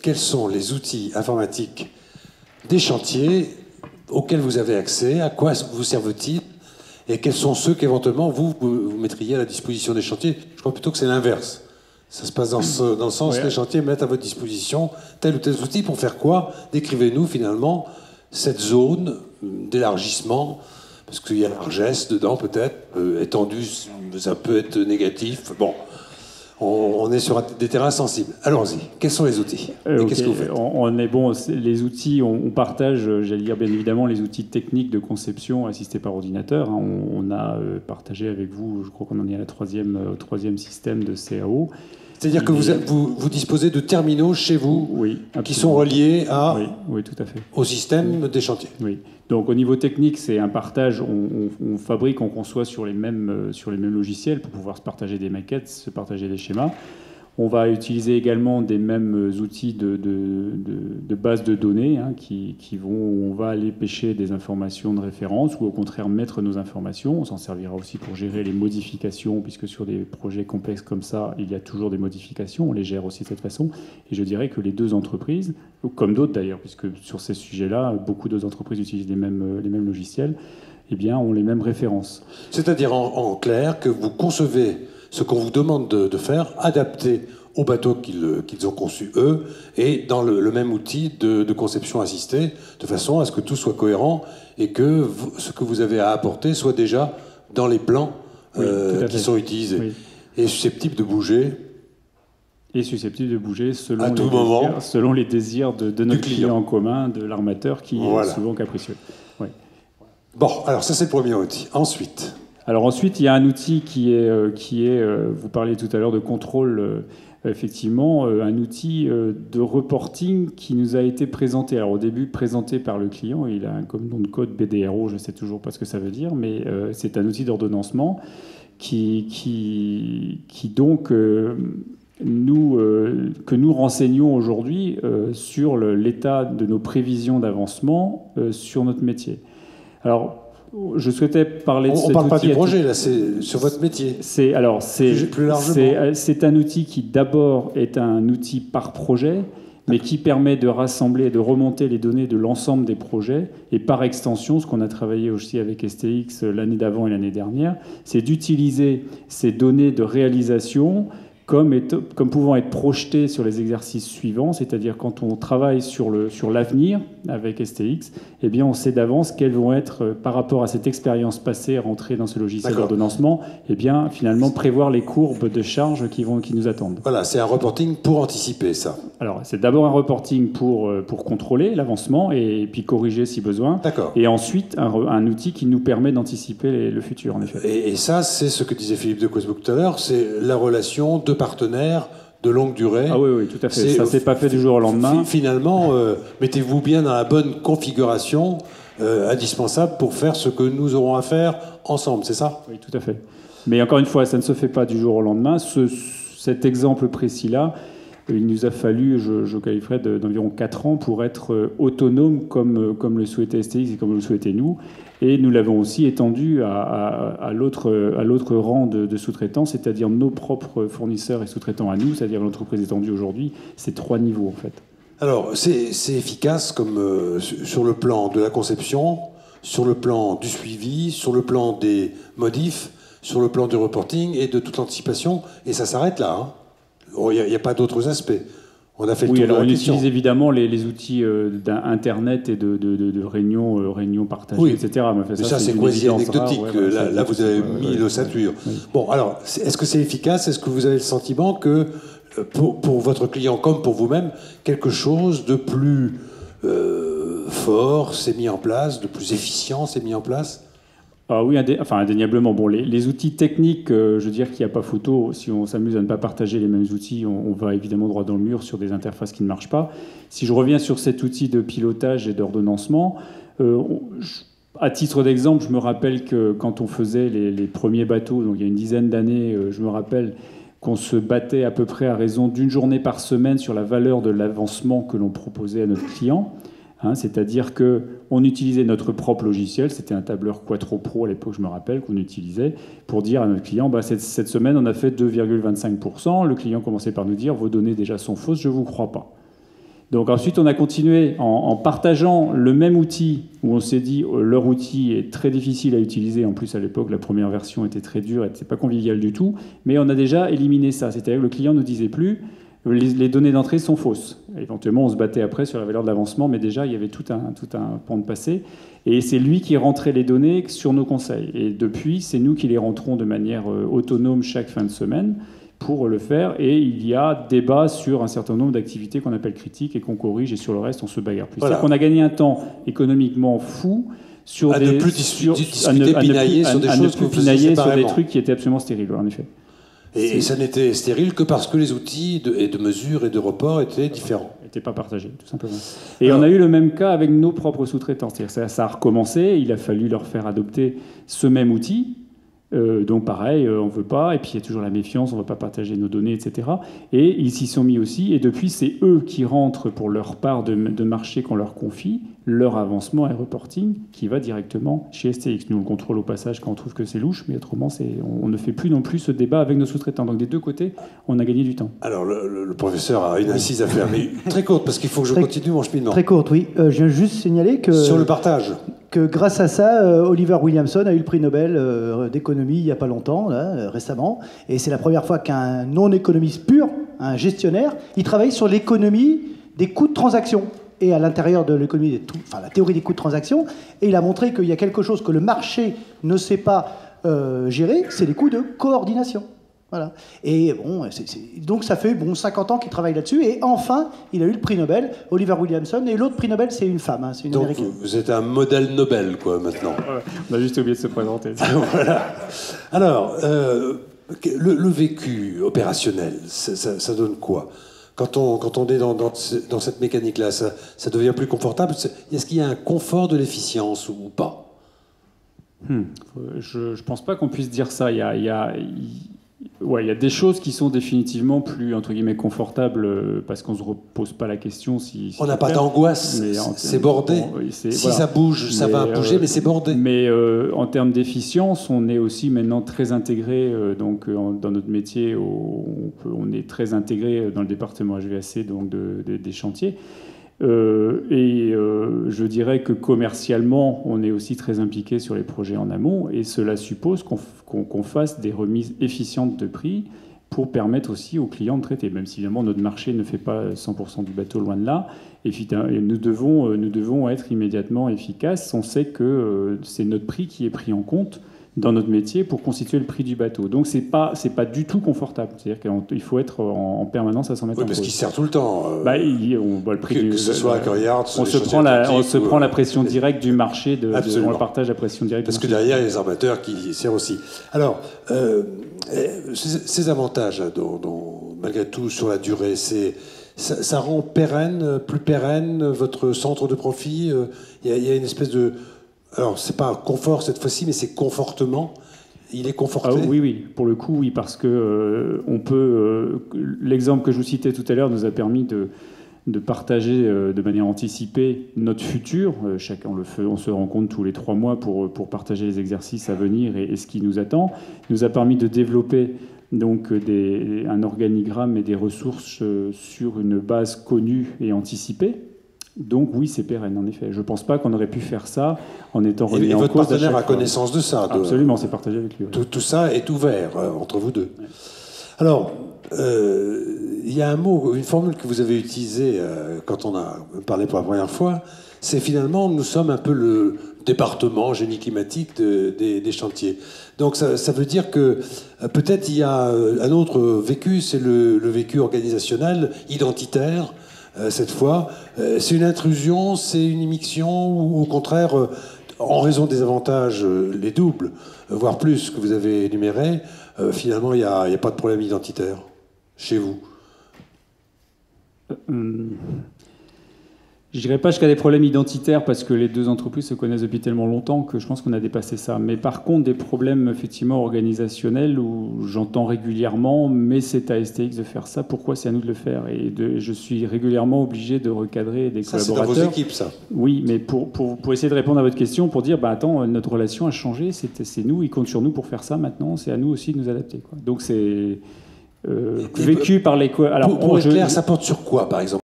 Quels sont les outils informatiques des chantiers auxquels vous avez accès, à quoi vous servent-ils, et quels sont ceux qu'éventuellement vous mettriez à la disposition des chantiers? Je crois plutôt que c'est l'inverse. Ça se passe dans le sens, les chantiers mettent à votre disposition tel ou tel outil pour faire quoi? Décrivez-nous finalement cette zone d'élargissement, parce qu'il y a largesse dedans peut-être, étendu, ça peut être négatif. Bon, on est sur des terrains sensibles. Allons-y. Quels sont les outils et qu'est-ce que vous faites? On est bon. Les outils, on partage, j'allais dire bien évidemment, les outils techniques de conception assistés par ordinateur. On a partagé avec vous, je crois qu'on en est à au troisième système de CAO. C'est-à-dire que vous disposez de terminaux chez vous qui sont reliés oui, tout à fait. Au système des chantiers. Oui. Donc au niveau technique, c'est un partage. On fabrique, on conçoit sur les mêmes logiciels pour pouvoir se partager des maquettes, se partager des schémas. On va utiliser également des mêmes outils de base de données où on va aller pêcher des informations de référence ou au contraire mettre nos informations. On s'en servira aussi pour gérer les modifications, puisque sur des projets complexes comme ça, il y a toujours des modifications. On les gère aussi de cette façon. Et je dirais que les deux entreprises, comme d'autres d'ailleurs, puisque sur ces sujets-là, beaucoup d'autres entreprises utilisent les mêmes logiciels, eh bien, ont les mêmes références. C'est-à-dire en clair que vous concevez ce qu'on vous demande de faire, adapté au bateau qu'ils ont conçu eux, et dans le même outil de conception assistée, de façon à ce que tout soit cohérent et que ce que vous avez à apporter soit déjà dans les plans qui sont utilisés. Oui. Et susceptible de bouger. Et susceptible de bouger selon les désirs de notre client en commun, de l'armateur, qui est souvent capricieux. Oui. Bon, alors ça c'est le premier outil. Ensuite, il y a un outil qui est vous parliez tout à l'heure de contrôle, effectivement, un outil de reporting qui nous a été présenté. Alors au début, présenté par le client, il a comme nom de code BDRO, je ne sais toujours pas ce que ça veut dire, mais c'est un outil d'ordonnancement qui donc que nous renseignons aujourd'hui sur l'état de nos prévisions d'avancement sur notre métier. Alors, je souhaitais parler de cet outil. On ne parle pas du projet, là, c'est sur votre métier. C'est un outil qui, d'abord, est un outil par projet, mais qui permet de rassembler et de remonter les données de l'ensemble des projets. Et par extension, ce qu'on a travaillé aussi avec STX l'année d'avant et l'année dernière, c'est d'utiliser ces données de réalisation comme pouvant être projetés sur les exercices suivants, c'est-à-dire quand on travaille sur l'avenir avec STX, eh bien on sait d'avance quelles vont être, par rapport à cette expérience passée rentrée dans ce logiciel d'ordonnancement, eh bien finalement prévoir les courbes de charge qui nous attendent. Voilà, c'est un reporting pour anticiper ça. Alors c'est d'abord un reporting pour contrôler l'avancement et puis corriger si besoin. D'accord. Et ensuite un outil qui nous permet d'anticiper le futur en effet. Et ça, c'est ce que disait Philippe de Cosbouc tout à l'heure, c'est la relation de partenaires de longue durée. Ah oui, tout à fait. Ça ne s'est pas fait du jour au lendemain. Finalement, mettez-vous bien dans la bonne configuration indispensable pour faire ce que nous aurons à faire ensemble, c'est ça? Oui, tout à fait. Mais encore une fois, ça ne se fait pas du jour au lendemain. Cet exemple précis-là, il nous a fallu, je qualifierais d'environ 4 ans pour être autonome comme le souhaitait STX et comme le souhaitait nous. Et nous l'avons aussi étendu à l'autre rang de sous-traitants, c'est-à-dire nos propres fournisseurs et sous-traitants à nous, c'est-à-dire l'entreprise étendue aujourd'hui. C'est 3 niveaux en fait. Alors, c'est efficace comme sur le plan de la conception, sur le plan du suivi, sur le plan des modifs, sur le plan du reporting et de toute l'anticipation. Et ça s'arrête là. Il n'y a pas d'autres aspects. On a fait le tour de la question. On utilise évidemment les outils d'Internet et de réunions partagées, etc. Mais ça, c'est quasi anecdotique. Là, vous avez mis l'ossature. Oui. Bon, alors, est-ce que c'est efficace? Est-ce que vous avez le sentiment que, pour votre client comme pour vous-même, quelque chose de plus fort s'est mis en place, de plus efficient s'est mis en place? Ah oui, indéniablement. Bon, les outils techniques, je veux dire qu'il n'y a pas photo. Si on s'amuse à ne pas partager les mêmes outils, on va évidemment droit dans le mur sur des interfaces qui ne marchent pas. Si je reviens sur cet outil de pilotage et d'ordonnancement, à titre d'exemple, je me rappelle que quand on faisait les premiers bateaux, donc il y a une dizaine d'années, je me rappelle qu'on se battait à peu près à raison d'une journée par semaine sur la valeur de l'avancement que l'on proposait à notre client. C'est-à-dire qu'on utilisait notre propre logiciel, c'était un tableur Quattro Pro à l'époque, je me rappelle, qu'on utilisait, pour dire à notre client, cette semaine on a fait 2,25%, le client commençait par nous dire, vos données déjà sont fausses, je ne vous crois pas. Donc ensuite, on a continué en partageant le même outil, où on s'est dit leur outil est très difficile à utiliser. En plus, à l'époque, la première version était très dure, c'était pas convivial du tout. Mais on a déjà éliminé ça. C'est-à-dire que le client ne disait plus les données d'entrée sont fausses. Éventuellement, on se battait après sur la valeur de l'avancement, mais déjà, il y avait tout un pan de passé. Et c'est lui qui rentrait les données sur nos conseils. Et depuis, c'est nous qui les rentrons de manière autonome chaque fin de semaine pour le faire. Et il y a débat sur un certain nombre d'activités qu'on appelle critiques et qu'on corrige. Et sur le reste, on se bagarre plus. Voilà. C'est-à-dire qu'on a gagné un temps économiquement fou sur à des... ne plus discuter, pinailler sur des choses que vous faisiez sur séparément. des trucs qui étaient absolument stériles, en effet. Et ça n'était stérile que parce que les outils de mesure et de report étaient différents. N'étaient pas partagés, tout simplement. Et on a eu le même cas avec nos propres sous-traitants. C'est-à-dire ça a recommencé, il a fallu leur faire adopter ce même outil. Donc pareil, on ne veut pas, et puis il y a toujours la méfiance, on ne va pas partager nos données, etc. Et ils s'y sont mis aussi, et depuis, c'est eux qui rentrent pour leur part de marché qu'on leur confie, leur avancement et reporting, qui va directement chez STX. Nous, on le contrôle au passage quand on trouve que c'est louche, mais autrement, on ne fait plus non plus ce débat avec nos sous-traitants. Donc des deux côtés, on a gagné du temps. Alors, le professeur a une incise à faire, mais très courte, parce qu'il faut que je continue mon cheminement. Très courte, oui. Je viens juste signaler que... Sur le partage. Que grâce à ça, Oliver Williamson a eu le prix Nobel d'économie il n'y a pas longtemps, là, récemment. Et c'est la première fois qu'un non-économiste pur, un gestionnaire, il travaille sur l'économie des coûts de transaction. Et à l'intérieur de l'économie, la théorie des coûts de transaction. Et il a montré qu'il y a quelque chose que le marché ne sait pas gérer, c'est les coûts de coordination. Voilà. Et bon, donc ça fait 50 ans qu'il travaille là-dessus. Et enfin, il a eu le prix Nobel, Oliver Williamson. Et l'autre prix Nobel, c'est une femme, c'est une donc, américaine. Vous êtes un modèle Nobel, quoi, maintenant. Ouais, on a juste oublié de se présenter. Voilà. Alors, le vécu opérationnel, ça donne quoi ? Quand on est dans cette mécanique-là, ça devient plus confortable. Est-ce qu'il y a un confort de l'efficience ou pas ? Je ne pense pas qu'on puisse dire ça. Il y a des choses qui sont définitivement plus, entre guillemets, confortables parce qu'on ne se repose pas la question si on n'a pas d'angoisse, c'est bordé. Ça bouge, ça va bouger, mais c'est bordé. Mais en termes d'efficience, on est aussi maintenant très intégré dans notre métier. On est très intégré dans le département HVAC des chantiers. Je dirais que commercialement, on est aussi très impliqué sur les projets en amont, et cela suppose qu'on fasse des remises efficientes de prix pour permettre aussi aux clients de traiter, même si évidemment notre marché ne fait pas 100% du bateau, loin de là. Et nous devons être immédiatement efficaces. On sait que c'est notre prix qui est pris en compte dans notre métier pour constituer le prix du bateau. Donc c'est pas du tout confortable. C'est-à-dire qu'il faut être en permanence à s'en mettre en cause. Parce qu'il sert tout le temps. On voit le prix que ce soit à Coryard, on se prend la pression directe du marché, on le partage la pression directe. Parce que derrière, il y a les armateurs qui servent aussi. Alors, ces avantages, dont, malgré tout, sur la durée, ça rend plus pérenne votre centre de profit. Il y a une espèce de... Alors, c'est pas confort cette fois-ci, mais c'est confortement. Il est conforté. Oui, pour le coup, oui, parce que l'exemple que je vous citais tout à l'heure nous a permis de partager de manière anticipée notre futur. Chacun on se rencontre tous les 3 mois pour partager les exercices à venir et ce qui nous attend. Il nous a permis de développer donc un organigramme et des ressources sur une base connue et anticipée. Donc oui, c'est pérenne, en effet. Je ne pense pas qu'on aurait pu faire ça en étant remis en cause. Et votre partenaire a connaissance de ça. Absolument, c'est partagé avec lui. Tout ça est ouvert entre vous deux. Ouais. Alors, il y a un mot, une formule que vous avez utilisée quand on a parlé pour la première fois, c'est finalement, nous sommes un peu le département génie climatique des chantiers. Donc ça veut dire que peut-être il y a un autre vécu, c'est le vécu organisationnel, identitaire. Cette fois, c'est une intrusion, c'est une immixtion, ou au contraire, en raison des avantages, les doubles, voire plus, que vous avez énumérés, finalement, il n'y a pas de problème identitaire chez vous. Je dirais pas jusqu'à des problèmes identitaires parce que les deux entreprises se connaissent depuis tellement longtemps que je pense qu'on a dépassé ça. Mais par contre, des problèmes effectivement organisationnels où j'entends régulièrement, mais c'est à STX de faire ça, pourquoi c'est à nous de le faire ? Et je suis régulièrement obligé de recadrer des collaborateurs. C'est dans vos équipes, ça ? Oui, mais pour essayer de répondre à votre question, pour dire, attends, notre relation a changé, c'est nous, ils comptent sur nous pour faire ça maintenant, c'est à nous aussi de nous adapter, quoi. Donc c'est vécu par les... Alors, pour être clair, ça porte sur quoi, par exemple ?